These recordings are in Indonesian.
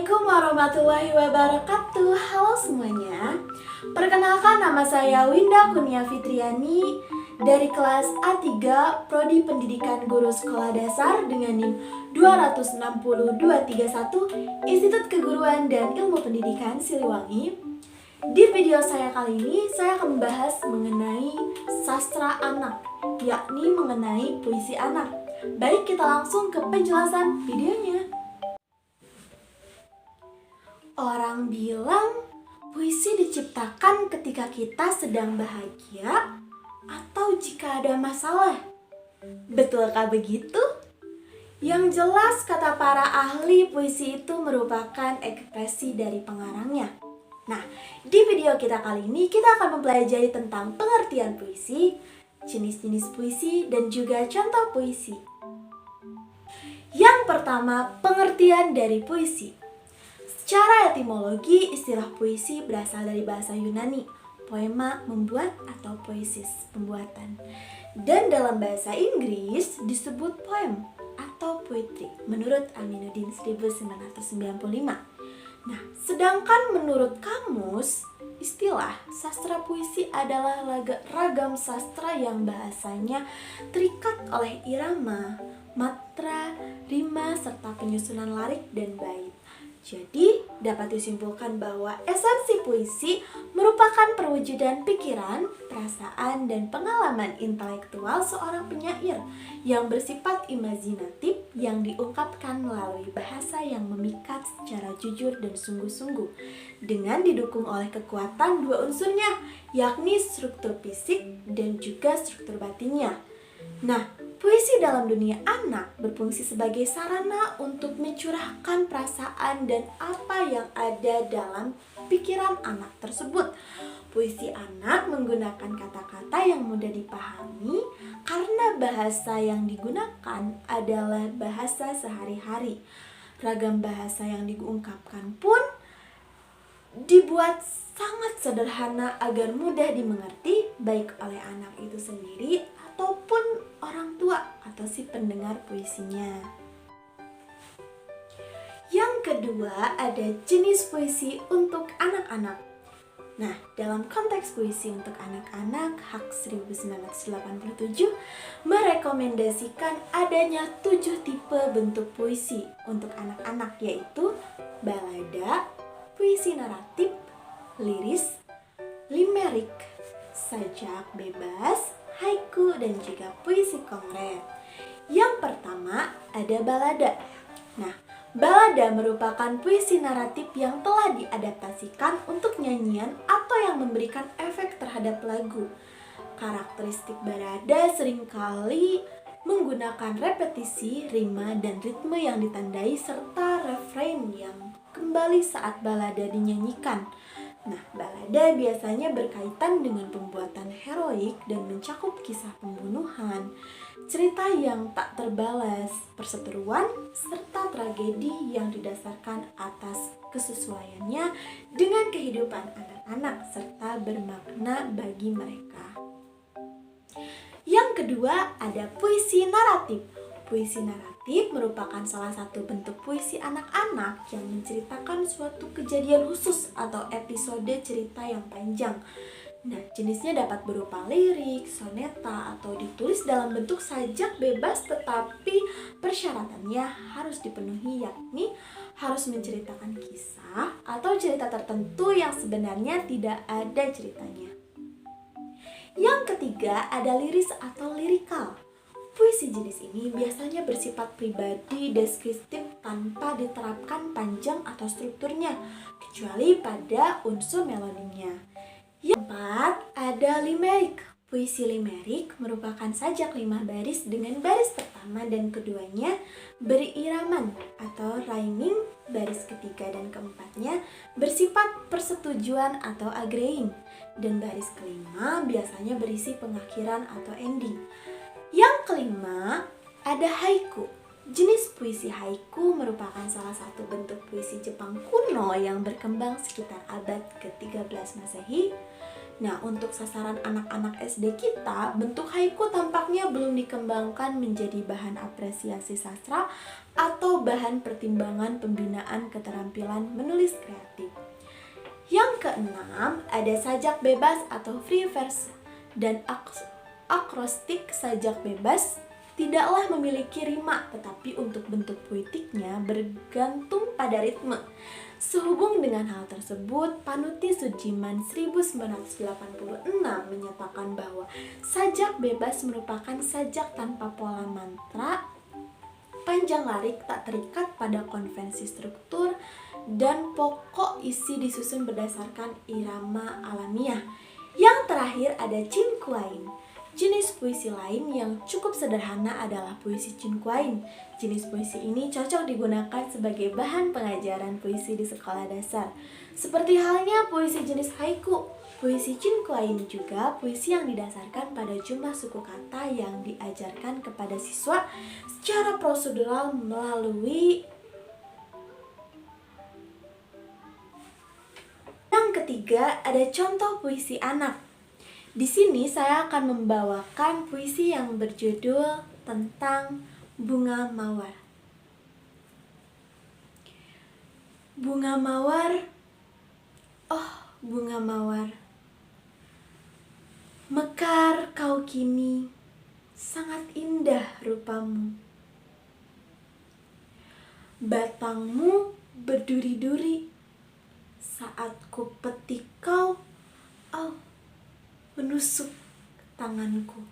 Assalamualaikum warahmatullahi wabarakatuh. Halo semuanya. Perkenalkan, nama saya Winda Kurnia Fitriani dari kelas A3 Prodi Pendidikan Guru Sekolah Dasar dengan NIM 260231 Institut Keguruan dan Ilmu Pendidikan Siliwangi. Di video saya kali ini, saya akan membahas mengenai sastra anak, yakni mengenai puisi anak. Baik, kita langsung ke penjelasan videonya. Orang bilang puisi diciptakan ketika kita sedang bahagia atau jika ada masalah. Betulkah begitu? Yang jelas, kata para ahli, puisi itu merupakan ekspresi dari pengarangnya. Nah, di video kita kali ini kita akan mempelajari tentang pengertian puisi, jenis-jenis puisi, dan juga contoh puisi. Yang pertama, pengertian dari puisi. Secara etimologi, istilah puisi berasal dari bahasa Yunani, poema membuat atau poesis pembuatan. Dan dalam bahasa Inggris disebut poem atau poetry menurut Aminuddin 1995. Nah, sedangkan menurut kamus, istilah sastra puisi adalah ragam sastra yang bahasanya terikat oleh irama, matra, rima, serta penyusunan lirik dan bait. Jadi, dapat disimpulkan bahwa esensi puisi merupakan perwujudan pikiran, perasaan, dan pengalaman intelektual seorang penyair yang bersifat imajinatif yang diungkapkan melalui bahasa yang memikat secara jujur dan sungguh-sungguh dengan didukung oleh kekuatan dua unsurnya, yakni struktur fisik dan juga struktur batinnya. Nah, puisi dalam dunia anak berfungsi sebagai sarana untuk mencurahkan perasaan dan apa yang ada dalam pikiran anak tersebut. Puisi anak menggunakan kata-kata yang mudah dipahami karena bahasa yang digunakan adalah bahasa sehari-hari. Ragam bahasa yang diungkapkan pun dibuat sangat sederhana agar mudah dimengerti baik oleh anak itu sendiri ataupun orang tua atau si pendengar puisinya. Yang kedua, ada jenis puisi untuk anak-anak. Nah, dalam konteks puisi untuk anak-anak, Hak 1987 merekomendasikan adanya 7 tipe bentuk puisi untuk anak-anak, yaitu balada, puisi naratif, liris, limerik, sajak bebas, haiku, dan juga puisi konkret. Yang pertama ada balada. Nah, balada merupakan puisi naratif yang telah diadaptasikan untuk nyanyian atau yang memberikan efek terhadap lagu. Karakteristik balada seringkali menggunakan repetisi, rima, dan ritme yang ditandai serta refrain yang kembali saat balada dinyanyikan. Nah, balada biasanya berkaitan dengan pembuatan heroik dan mencakup kisah pembunuhan, cerita yang tak terbalas, perseteruan, serta tragedi yang didasarkan atas kesesuaiannya dengan kehidupan anak-anak serta bermakna bagi mereka. Yang kedua, ada puisi naratif. Puisi naratif merupakan salah satu bentuk puisi anak-anak yang menceritakan suatu kejadian khusus atau episode cerita yang panjang. Nah, jenisnya dapat berupa lirik, soneta, atau ditulis dalam bentuk sajak bebas, tetapi persyaratannya harus dipenuhi, yakni harus menceritakan kisah atau cerita tertentu yang sebenarnya tidak ada ceritanya. Yang ketiga, ada liris atau lirikal. Puisi jenis ini biasanya bersifat pribadi, deskriptif tanpa diterapkan panjang atau strukturnya, kecuali pada unsur melodinya. Yang keempat, ada limerik. Puisi limerik merupakan sajak 5 baris dengan baris pertama dan keduanya beriraman atau rhyming, baris ketiga dan keempatnya bersifat persetujuan atau agreeing, dan baris kelima biasanya berisi pengakhiran atau ending. Yang kelima, ada haiku. Jenis puisi haiku merupakan salah satu bentuk puisi Jepang kuno yang berkembang sekitar abad ke-13 Masehi. Nah, untuk sasaran anak-anak SD kita, bentuk haiku tampaknya belum dikembangkan menjadi bahan apresiasi sastra atau bahan pertimbangan pembinaan keterampilan menulis kreatif. Yang keenam, ada sajak bebas atau free verse dan akrostik. Sajak bebas tidaklah memiliki rima, tetapi untuk bentuk puitiknya bergantung pada ritme. Sehubung dengan hal tersebut, Panuti Sujiman 1986 menyatakan bahwa sajak bebas merupakan sajak tanpa pola mantra, panjang lirik tak terikat pada konvensi struktur, dan pokok isi disusun berdasarkan irama alamiah. Yang terakhir ada cinquain. Jenis puisi lain yang cukup sederhana adalah puisi cinquain. Jenis puisi ini cocok digunakan sebagai bahan pengajaran puisi di sekolah dasar. Seperti halnya puisi jenis haiku, puisi cinquain juga puisi yang didasarkan pada jumlah suku kata yang diajarkan kepada siswa secara prosedural melalui. Yang ketiga, ada contoh puisi anak. Di sini saya akan membawakan puisi yang berjudul tentang bunga mawar. Bunga mawar, oh bunga mawar, mekar kau kini, sangat indah rupamu. Batangmu berduri-duri, saat ku petik kau, oh menusuk tanganku.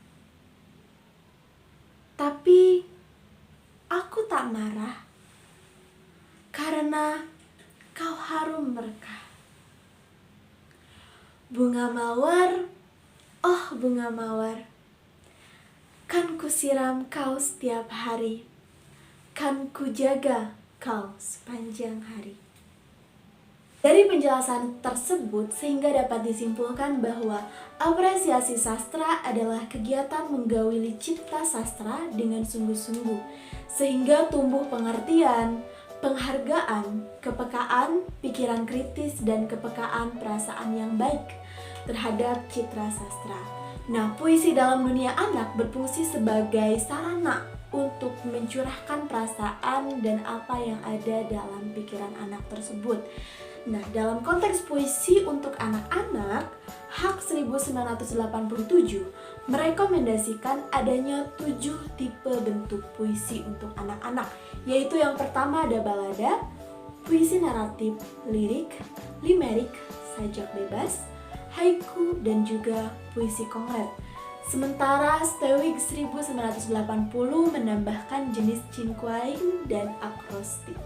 Tapi aku tak marah, karena kau harum mereka. Bunga mawar, oh bunga mawar, kan ku siram kau setiap hari, kan ku jaga kau sepanjang hari. Dari penjelasan tersebut sehingga dapat disimpulkan bahwa apresiasi sastra adalah kegiatan menggauli cipta sastra dengan sungguh-sungguh sehingga tumbuh pengertian, penghargaan, kepekaan, pikiran kritis, dan kepekaan perasaan yang baik terhadap citra sastra. Nah, puisi dalam dunia anak berfungsi sebagai sarana untuk mencurahkan perasaan dan apa yang ada dalam pikiran anak tersebut. Nah, dalam konteks puisi untuk anak-anak, Hak 1987 merekomendasikan adanya 7 tipe bentuk puisi untuk anak-anak, yaitu yang pertama ada balada, puisi naratif, lirik, limerik, sajak bebas, haiku, dan juga puisi kongret. Sementara Stewig 1980 menambahkan jenis cinquain dan akrostik.